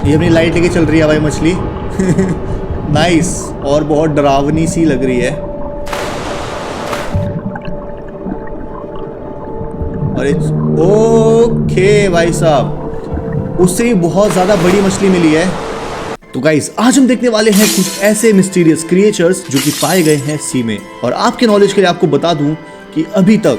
ये अपनी लाइट लेके चल रही है भाई मछली। नाइस, और बहुत डरावनी सी लग रही है। अरे ओके भाई साहब, उससे भी बहुत ज़्यादा बड़ी मछली मिली है। तो गाइस आज हम देखने वाले हैं कुछ ऐसे मिस्टीरियस क्रिएचर्स जो कि पाए गए हैं सी में। और आपके नॉलेज के लिए आपको बता दूं कि अभी तक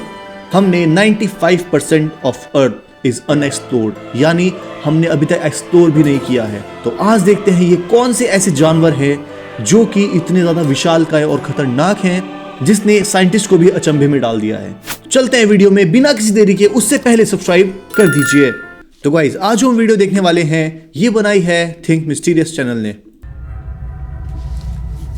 हमने 95% ऑफ अर्थ इज अनएक्सप्लोर्ड, यानी हमने अभी तक एक्सप्लोर भी नहीं किया है। तो आज देखते हैं ये कौन से ऐसे जानवर हैं जो कि इतने ज़्यादा विशालकाय और खतरनाक हैं जिसने साइंटिस्ट को भी अचंभे में डाल दिया है। चलते हैं वीडियो में बिना किसी देरी के। उससे पहले सब्सक्राइब कर दीजिए। तो गाइस आज हम वीडियो देखने वाले हैं, ये बनाई है थिंक मिस्टीरियस चैनल ने।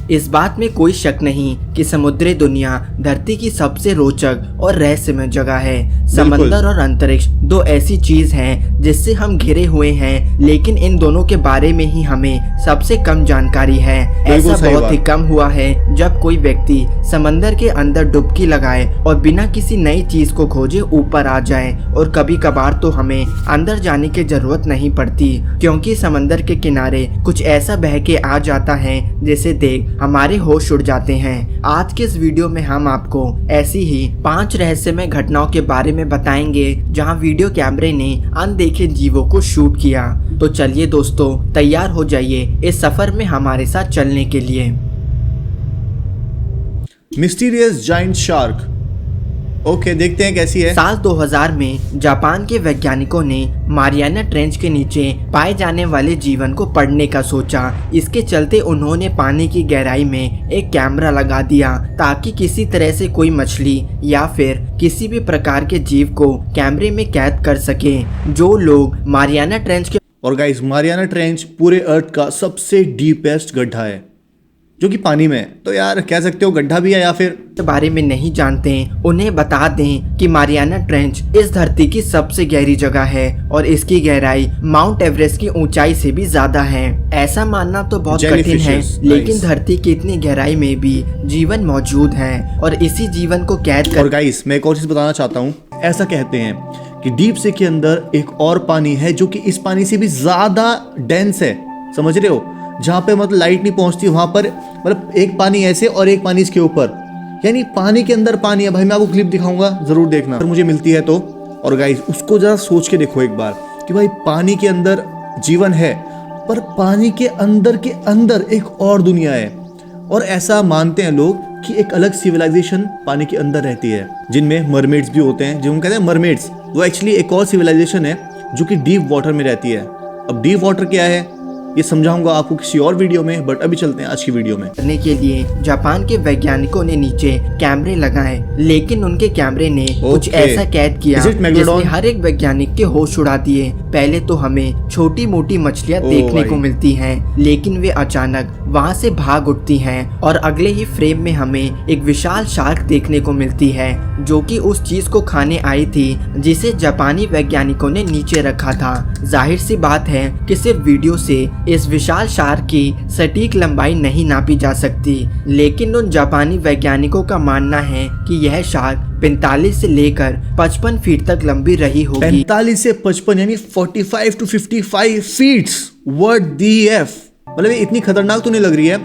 इस बात में कोई शक नहीं कि समुद्री दुनिया धरती की सबसे रोचक और रहस्यमय जगह है। समंदर और अंतरिक्ष दो ऐसी चीज हैं जिससे हम घिरे हुए हैं, लेकिन इन दोनों के बारे में ही हमें सबसे कम जानकारी है। ऐसा बहुत ही कम हुआ है जब कोई व्यक्ति समंदर के अंदर डुबकी लगाए और बिना किसी नई चीज को खोजे ऊपर आ जाए। और कभी कभार तो हमें अंदर जाने की जरूरत नहीं पड़ती, क्योंकि समंदर के किनारे कुछ ऐसा बह के आ जाता है जिसे देख हमारे होश उड़ जाते हैं। आज के इस वीडियो में हम आपको ऐसी ही 5 रहस्यमय घटनाओं के बारे में बताएंगे जहां वीडियो कैमरे ने अनदेखे जीवों को शूट किया। तो चलिए दोस्तों, तैयार हो जाइए इस सफर में हमारे साथ चलने के लिए। Mysterious giant shark. ओके, देखते हैं कैसी है। साल 2000 में जापान के वैज्ञानिकों ने मारियाना ट्रेंच के नीचे पाए जाने वाले जीवन को पढ़ने का सोचा। इसके चलते उन्होंने पानी की गहराई में एक कैमरा लगा दिया ताकि किसी तरह से कोई मछली या फिर किसी भी प्रकार के जीव को कैमरे में कैद कर सके। जो लोग मारियाना ट्रेंच के और गाइस मारियाना ट्रेंच पूरे अर्थ का सबसे डीपेस्ट गड्ढा है जो कि पानी में है। तो यार कह सकते हो गड्ढा भी है या फिर बारे में नहीं जानते, उन्हें बता दें कि मारियाना ट्रेंच इस धरती की सबसे गहरी जगह है और इसकी गहराई माउंट एवरेस्ट की ऊंचाई से भी ज्यादा है। ऐसा मानना तो बहुत कठिन है, लेकिन धरती की इतनी गहराई में भी जीवन मौजूद है और इसी जीवन को कैद कर। और गाइस मैं एक और चीज बताना चाहता हूँ। ऐसा कहते हैं कि डीप सी के अंदर एक और पानी है जो कि इस पानी से भी ज्यादा डेंस है, समझ रहे हो, जहाँ पे मतलब लाइट नहीं पहुंचती वहां पर, मतलब एक पानी ऐसे और एक पानी इसके ऊपर, यानी पानी के अंदर पानी है। भाई मैं आपको क्लिप दिखाऊंगा, जरूर देखना अगर मुझे मिलती है तो। और गाइस उसको जरा सोच के देखो एक बार कि भाई पानी के अंदर जीवन है, पर पानी के अंदर एक और दुनिया है। और ऐसा मानते हैं लोग कि एक अलग सिविलाइजेशन पानी के अंदर रहती है, जिनमें मरमेड्स भी होते हैं, जिनको कहते हैं मरमेड्स। वो एक्चुअली एक और सिविलाइजेशन है जो कि डीप वाटर में रहती है। अब डीप वाटर क्या है ये समझाऊंगा आपको किसी और वीडियो में, बट अभी चलते हैं आज की वीडियो में। करने के लिए जापान के वैज्ञानिकों ने नीचे कैमरे लगाए, लेकिन उनके कैमरे ने कुछ ऐसा कैद किया जिसने हर एक वैज्ञानिक के होश उड़ा दिए। पहले तो हमें छोटी मोटी मछलियां देखने को मिलती हैं, लेकिन वे अचानक वहां से भाग उठती हैं और अगले ही फ्रेम में हमें एक विशाल शार्क देखने को मिलती है जो कि उस चीज को खाने आई थी जिसे जापानी वैज्ञानिकों ने नीचे रखा था। जाहिर सी बात है कि सिर्फ वीडियो से इस विशाल शार्क की सटीक लंबाई नहीं नापी जा सकती, लेकिन उन जापानी वैज्ञानिकों का मानना है कि यह शार्क 45 से लेकर 55 फीट तक लंबी रही होगी। 45 से 55 यानी 45 to 55 feet. What the F, मतलब ये इतनी खतरनाक तो नहीं लग रही है,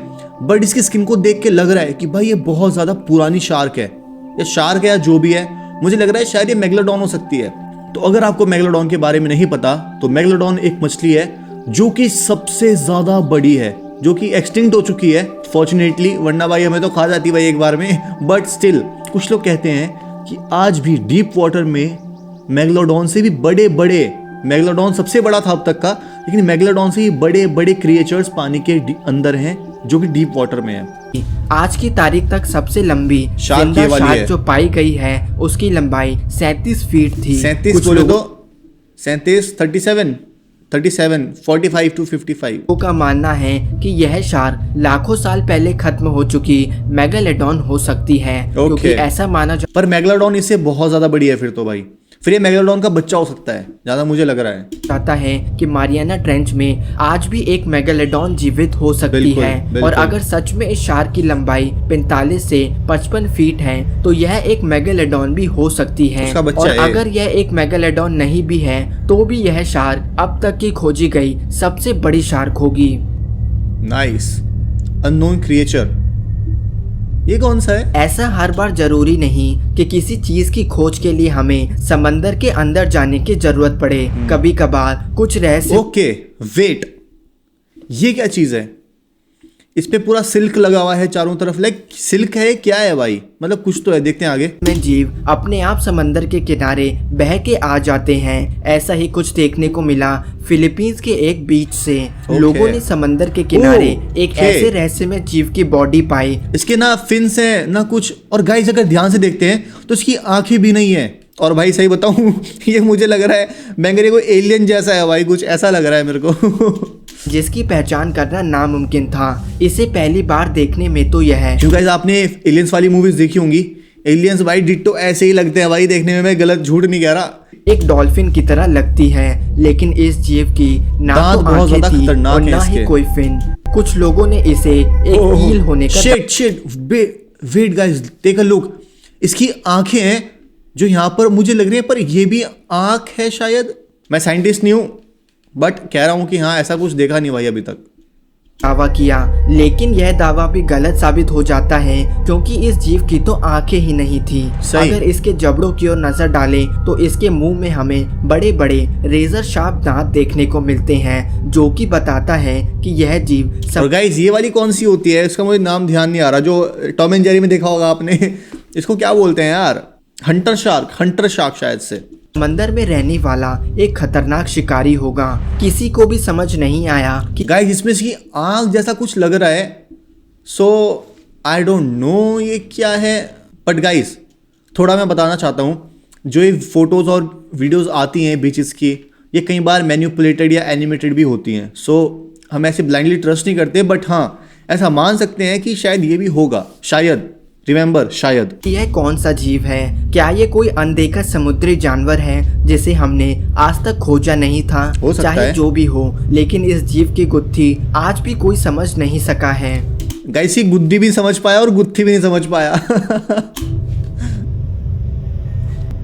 बट इसकी स्किन को देख के लग रहा है कि भाई ये बहुत ज्यादा पुरानी शार्क है। ये शार्क है या जो भी है, मुझे लग रहा है शायद ये मेगलोडॉन हो सकती है। तो अगर आपको मेगलोडॉन के बारे में नहीं पता तो मेगलोडॉन एक मछली है जो कि सबसे ज्यादा बड़ी है, जो कि एक्सटिंक्ट हो चुकी है फॉर्चुनेटली, वरना भाई हमें तो खा जाती भाई एक बार में। बट स्टिल कुछ लोग कहते हैं कि आज भी डीप वाटर में मेगलोडॉन से भी बड़े, मेगलोडॉन सबसे बड़ा था अब तक का, लेकिन मेगलोडॉन से भी बड़े क्रिएचर्स पानी के अंदर हैं जो कि डीप वाटर में है। आज की तारीख तक सबसे लंबी शार्क जो पाई गई है उसकी लंबाई 37 फीट थी। 37 बोले तो 37, 37, 45 to 55 का मानना है कि यह शार्क लाखों साल पहले खत्म हो चुकी मेगालोडॉन हो सकती है, क्योंकि ऐसा माना पर मेगालोडॉन इससे बहुत ज्यादा बड़ी है फिर तो भाई। फिर ये मेगालोडॉन का बच्चा हो सकता है, ज्यादा मुझे लग रहा है। बताता है कि मारियाना ट्रेंच में आज भी एक मेगालोडॉन जीवित हो सकती बिल्कुल, है। बिल्कुल। और अगर सच में इस शार्क की लंबाई 45 से 55 फीट है तो यह एक मेगालोडॉन भी हो सकती है। उसका बच्चा और है। अगर यह एक मेगालोडॉन नहीं भी है तो भी यह शार्क अब तक की खोजी गई सबसे बड़ी शार्क होगी। नाइस। अननोन क्रिएचर, ये कौन सा है? ऐसा हर बार जरूरी नहीं कि किसी चीज की खोज के लिए हमें समंदर के अंदर जाने की जरूरत पड़े। कभी कभार कुछ रहस्य ओके वेट, ये क्या चीज है? इस पे पूरा सिल्क लगा हुआ है चारों तरफ, लाइक सिल्क है क्या है भाई? मतलब कुछ तो है, देखते हैं आगे। में जीव अपने आप समंदर के किनारे बह के आ जाते हैं। ऐसा ही कुछ देखने को मिला फिलीपींस के एक बीच से। लोगों ने समंदर के किनारे एक ऐसे रहस्यमय जीव की बॉडी पाई। इसके ना फिन्स हैं ना कुछ, और गाइस अगर ध्यान से देखते हैं तो इसकी आंखें भी नहीं है। और भाई सही बताऊं ये मुझे लग रहा है बैंगरे को एलियन जैसा है भाई, कुछ ऐसा लग रहा है मेरे को जिसकी पहचान करना नामुमकिन था इसे पहली बार देखने में। तो यह क्यों गाइस, आपने एलियंस वाली मूवीज देखी होंगी, एलियंस भाई डिट्टो ऐसे ही लगते हैं भाई देखने में, मैं गलत झूठ नहीं कह रहा। एक डॉल्फिन की तरह लगती है, लेकिन इस जीव की ना दांत तो बहुत आंखें ज्यादा थी खतरनाक और हैं ना ही इसके। कोई फिन। कुछ लोगों ने इसे एक ईल होने का shit wait guys, take a look. इसकी आंखें हैं जो यहाँ पर मुझे लग रही है, पर ये भी आंख है शायद। मैं साइंटिस्ट नहीं हूँ बट कह रहा हूँ कि हाँ ऐसा कुछ देखा नहीं भाई अभी तक। दावा किया, लेकिन यह दावा भी गलत साबित हो जाता है क्योंकि इस जीव की तो आंखें ही नहीं थी। सही। अगर इसके जबड़ों की ओर नजर डालें तो इसके मुंह में हमें बड़े बड़े रेजर शार्प दांत देखने को मिलते हैं, जो कि बताता है कि यह जीव और गाइस ये वाली कौन सी होती है? इसका मुझे नाम ध्यान नहीं आ रहा, जो टॉम एंड जेरी में देखा होगा आपने इसको क्या बोलते हैं यार? हंटर शार्क शायद से। समंदर में रहने वाला एक खतरनाक शिकारी होगा। किसी को भी समझ नहीं आया कि गाइस इसमें इसकी आंख जैसा कुछ लग रहा है, सो आई डोंट नो ये क्या है। बट गाइस थोड़ा मैं बताना चाहता हूँ, जो ये फोटोज और वीडियोस आती हैं बीचेस की, ये कई बार मैन्युपुलेटेड या एनिमेटेड भी होती हैं। सो हम ऐसे ब्लाइंडली ट्रस्ट नहीं करते, बट हाँ ऐसा मान सकते हैं कि शायद ये भी होगा, शायद। रिमेंबर, शायद। यह कौन सा जीव है? क्या ये कोई अनदेखा समुद्री जानवर है जिसे हमने आज तक खोजा नहीं था? हो सकता चाहे है। जो भी हो, लेकिन इस जीव की गुत्थी आज भी कोई समझ नहीं सका है। गाइस ये गुद्दी भी समझ पाया और गुत्थी भी नहीं समझ पाया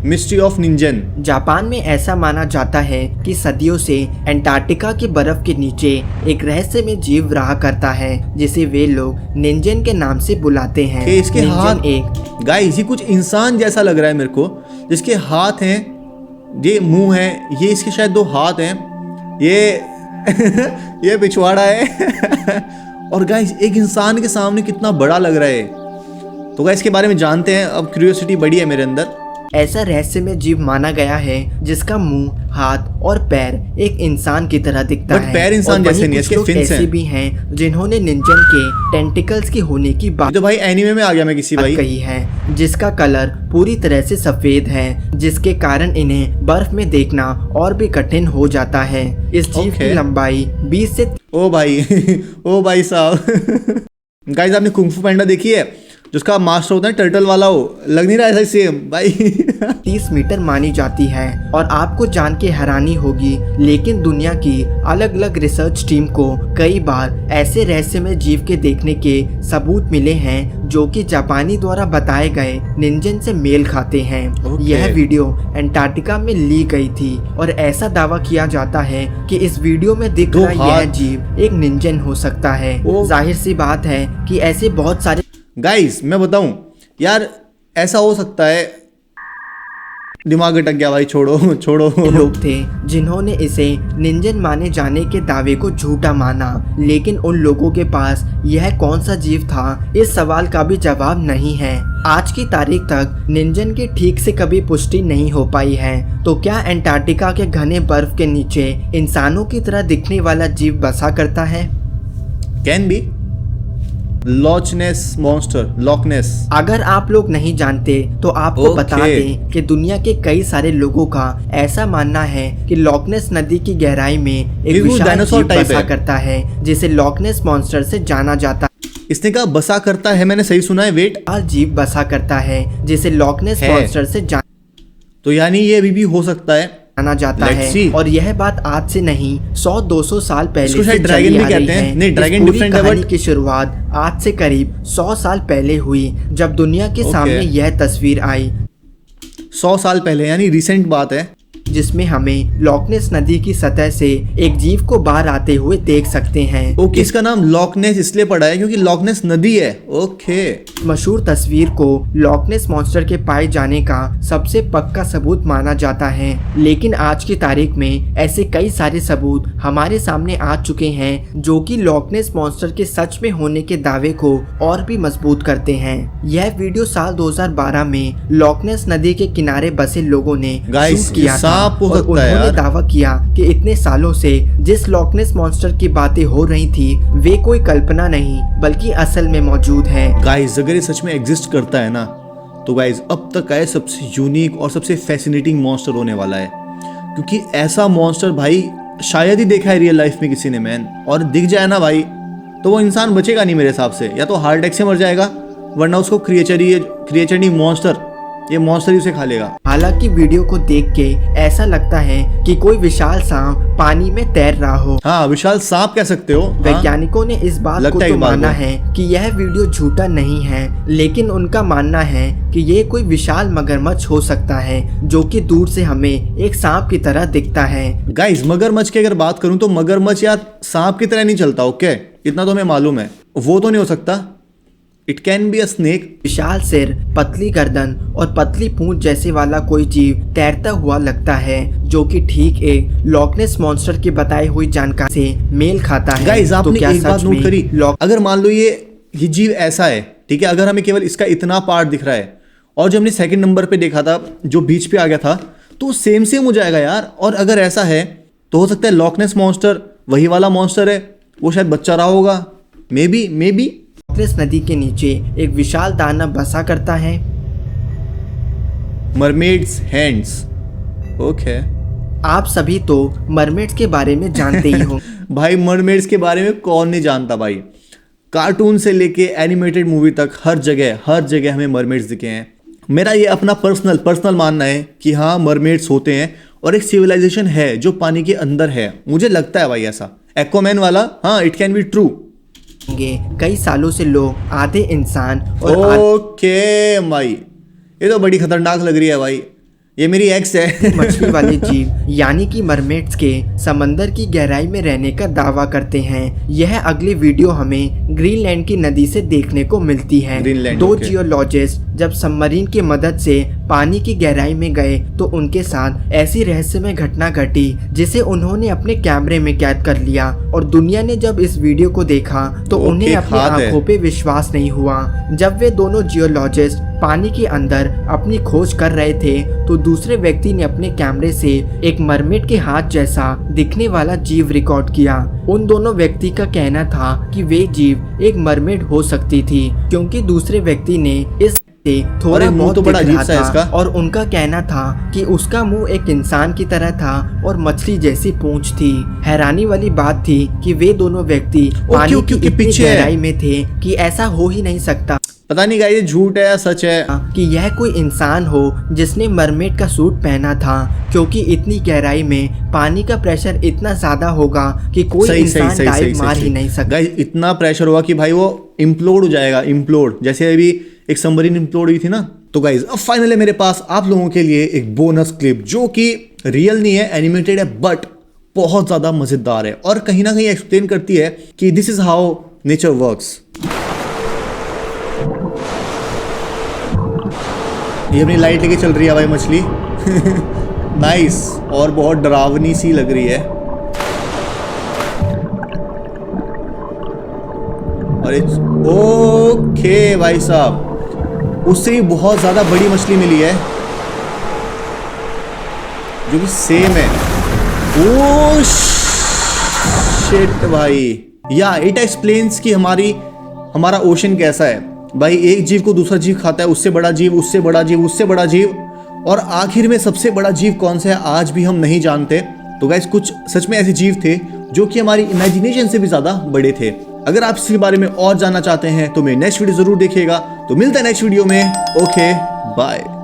मिस्ट्री ऑफ निंजन। जापान में ऐसा माना जाता है कि सदियों से अंटार्कटिका के बर्फ के नीचे एक रहस्यमय जीव रहा करता है जिसे वे लोग निंजन के नाम से बुलाते हैं। कि इसके निंजन हाथ, एक गाइस ये कुछ इंसान जैसा लग रहा है मेरे को, जिसके हाथ हैं, ये मुंह है, ये इसके शायद 2 हाथ हैं, ये ये पिछवाड़ा है और गाइस एक इंसान के सामने कितना बड़ा लग रहा है। तो गाइस इसके बारे में जानते हैं, अब क्यूरियोसिटी बढ़ी है मेरे अंदर। ऐसा रहस्यमय जीव माना गया है जिसका मुंह, हाथ और पैर एक इंसान की तरह दिखता But है। पैर इंसान और जैसे वहीं नहीं, कुछ इसके लोग fins ऐसे हैं। भी हैं जिन्होंने निंजन के टेंटिकल्स की होने की ये बात तो भाई एनीमे में आ गया मैं किसी भाई। कही है, जिसका कलर पूरी तरह से सफेद है, जिसके कारण इन्हें बर्फ में देखना और भी कठिन हो जाता है। इस जीव की Okay. लंबाई 20 से ओ भाई ओ भाई साहब गाइस आपने कुंग फू पैंडा देखी है? जिसका मास्टर होता है टर्टल वाला, हो लग नहीं रहा ऐसा सेम भाई 30 मीटर मानी जाती है। और आपको जान के हैरानी होगी, लेकिन दुनिया की अलग अलग रिसर्च टीम को कई बार ऐसे रहस्यमय जीव के देखने के सबूत मिले हैं जो कि जापानी द्वारा बताए गए निंजन से मेल खाते हैं। Okay. यह वीडियो अंटार्कटिका में ली गई थी और ऐसा दावा किया जाता है कि इस वीडियो में दिख 2 रहा यह हाथ। जीव एक निंजन हो सकता है। जाहिर सी बात है कि ऐसे बहुत सारे गाइस मैं बताऊं यार, ऐसा हो सकता है, दिमाग अटक गया भाई, छोड़ो लोग थे जिन्होंने इसे निंजन माने जाने के दावे को झूठा माना, लेकिन उन लोगों के पास यह कौन सा जीव था, इस सवाल का भी जवाब नहीं है। आज की तारीख तक निंजन की ठीक से कभी पुष्टि नहीं हो पाई है। तो क्या अंटार्कटिका के घने बर्फ के नीचे इंसानों की तरह दिखने वाला जीव बसा करता है? Can be Loch Ness monster, Loch Ness. अगर आप लोग नहीं जानते तो आपको बता दें कि दुनिया के कई सारे लोगों का ऐसा मानना है कि लॉकनेस नदी की गहराई में एक विशाल डायनासोर जीव टाइप बसा है। करता है जिसे लॉकनेस मॉन्स्टर से जाना जाता है। इसने कहा बसा करता है, मैंने सही सुना है? वेट, जीव बसा करता है जिसे लॉकनेस है। मॉन्स्टर से तो यानी ये अभी भी हो सकता है। माना जाता Let's है see. और यह बात आज से नहीं 100-200 साल पहले इसको से शायद चली dragon भी आ कहते रही हैं। है। नहीं, इस dragon पूरी different है, कहानी but- की शुरुआत आज से करीब 100 साल पहले हुई जब दुनिया के सामने यह तस्वीर आई 100 साल पहले, यानी रिसेंट बात है। जिसमें हमें लॉकनेस नदी की सतह से एक जीव को बाहर आते हुए देख सकते हैं। ओके, इसका नाम लॉकनेस इसलिए पड़ा है क्योंकि लॉकनेस नदी है। ओके, मशहूर तस्वीर को लॉकनेस मॉन्स्टर के पाए जाने का सबसे पक्का सबूत माना जाता है, लेकिन आज की तारीख में ऐसे कई सारे सबूत हमारे सामने आ चुके हैं जो कि लॉकनेस मॉन्स्टर के सच में होने के दावे को और भी मजबूत करते हैं। यह वीडियो साल 2012 में लॉकनेस नदी के किनारे बसे लोगों ने Guys, शूट किया ये था सांप हो और सकता है उन्होंने यार। दावा किया कि इतने सालों से जिस लॉकनेस मॉन्स्टर की बातें हो रही थी वे कोई कल्पना नहीं बल्कि असल में मौजूद है। गाइस, अगर ये सच में एग्जिस्ट करता है ना, तो गाइस अब तक का ये सबसे यूनिक और सबसे फैसिनेटिंग मॉन्स्टर होने वाला है, क्योंकि ऐसा मॉन्स्टर भाई शायद ही देखा है रियल लाइफ में किसी ने मैन। और दिख जाए ना भाई तो वो इंसान बचेगा नहीं मेरे हिसाब से, या तो हार्ट अटैक से मर जाएगा वरना उसको क्रिएचर नहीं मॉन्स्टर, ये मॉन्स्टर ही उसे खा लेगा। हालांकि वीडियो को देख के ऐसा लगता है कि कोई विशाल सांप पानी में तैर रहा हो। हाँ, विशाल सांप कह सकते हो। हाँ? वैज्ञानिकों ने इस बात लगता को है तो इस बात माना को। है कि यह वीडियो झूठा नहीं है, लेकिन उनका मानना है कि ये कोई विशाल मगरमच्छ हो सकता है जो कि दूर से हमें एक सांप की तरह दिखता है। गाइस, मगरमच्छ की अगर बात करूं तो मगरमच्छ यार सांप की तरह नहीं चलता। ओके, इतना तो हमें मालूम है, वो तो नहीं हो सकता। It can be a snake. विशाल सिर, पतली गर्दन और पतली पूंछ जैसे वाला कोई जीव तैरता हुआ लगता है जो कि ठीक एक लॉकनेस मॉन्स्टर की बताई हुई जानकारी से मेल खाता है। गाइस, आपने क्या एक बात सच नोट में करी, अगर मान लो ये जीव ऐसा है, ठीक है, अगर हमें केवल इसका इतना पार्ट दिख रहा है और जो हमने सेकंड नंबर पे देखा था जो बीच पे आ गया था, तो सेम हो जाएगा यार। और अगर ऐसा है तो हो सकता है लॉकनेस मॉन्स्टर वही वाला मॉन्स्टर है, वो शायद बच्चा रहा होगा। मे बी लॉकनेस नदी के नीचे एक विशाल दानव बसा करता है। Mermaids hands. ओके, आप सभी तो मरमेड्स के बारे में जानते ही हो। भाई मरमेड्स के बारे में कौन नहीं जानता भाई। कार्टून से लेके एनिमेटेड मूवी तक हर जगह हमें मरमेड्स दिखे हैं। मेरा ये अपना पर्सनल मानना है कि हाँ, मरमेड्स होते हैं और एक सिविलाइजेशन है जो पानी के अंदर है। मुझे लगता है भाई ऐसा एक्वामैन वाला। हाँ, इट कैन बी ट्रू। कई सालों से लोग आधे इंसान और ओके भाई, ये तो बड़ी खतरनाक लग रही है भाई, ये मेरी एक्स है। मछली वाले जीव यानी कि मरमेड्स के समंदर की गहराई में रहने का दावा करते हैं। यह अगली वीडियो हमें ग्रीनलैंड की नदी से देखने को मिलती है। ग्रीनलैंड, दो ओके। जियोलॉजिस्ट जब सबमरीन की मदद से पानी की गहराई में गए तो उनके साथ ऐसी रहस्यमय घटना घटी जिसे उन्होंने अपने कैमरे में कैद कर लिया, और दुनिया ने जब इस वीडियो को देखा तो ओके, उन्हें अपनी खाद है। आंखों पे विश्वास नहीं हुआ। जब वे दोनों जियोलॉजिस्ट पानी के अंदर अपनी खोज कर रहे थे तो दूसरे व्यक्ति ने अपने कैमरे से एक मरमेड के हाथ जैसा दिखने वाला जीव रिकॉर्ड किया। उन दोनों व्यक्ति का कहना था कि वे जीव एक मरमेड हो सकती थी क्योंकि दूसरे व्यक्ति ने इस से थोड़ा अरे, मुंह बहुत तो बड़ा दिख अजीब रहा सा है इसका। था, और उनका कहना था कि उसका मुंह एक इंसान की तरह था और मछली जैसी पूंछ थी। हैरानी वाली बात थी कि वे दोनों व्यक्ति पानी की इतनी पीछे है। गहराई में थे कि ऐसा हो ही नहीं सकता पता नहीं गाइस, ये झूठ है या सच है। कि यह कोई इंसान हो जिसने मरमेड का सूट पहना था, क्योंकि इतनी गहराई में पानी का प्रेशर इतना ज्यादा होगा कि कोई इंसान डाइव मार ही नहीं सकता। गाइस, इतना प्रेशर होगा कि भाई वो इम्प्लोड हो जाएगा, इम्प्लोड, जैसे अभी एक सबमरीन इम्प्लोड हुई थी ना। तो गाइस, अब फाइनली मेरे पास आप लोगों के लिए एक बोनस क्लिप जो कि रियल नहीं है, एनिमेटेड है, बट बहुत ज्यादा मजेदार है और कहीं ना कहीं एक्सप्लेन करती है कि this is how nature works. ये अपनी लाइट लेके चल रही है भाई मछली। नाइस, और बहुत डरावनी सी लग रही है। अरे ओके भाई साहब, उससे भी बहुत ज्यादा बड़ी मछली मिली है जो कि सेम है। ओ शिट भाई, या इट एक्सप्लेन्स कि हमारा ओशन कैसा है भाई। एक जीव को दूसरा जीव खाता है, उससे बड़ा जीव, उससे बड़ा जीव, उससे बड़ा जीव, और आखिर में सबसे बड़ा जीव कौन सा है आज भी हम नहीं जानते। तो गाइस, कुछ सच में ऐसे जीव थे जो कि हमारी इमेजिनेशन से भी ज्यादा बड़े थे। अगर आप इसके बारे में और जानना चाहते हैं तो मेरी नेक्स्ट वीडियो जरूर देखिएगा। तो मिलता है नेक्स्ट वीडियो में। Okay, bye.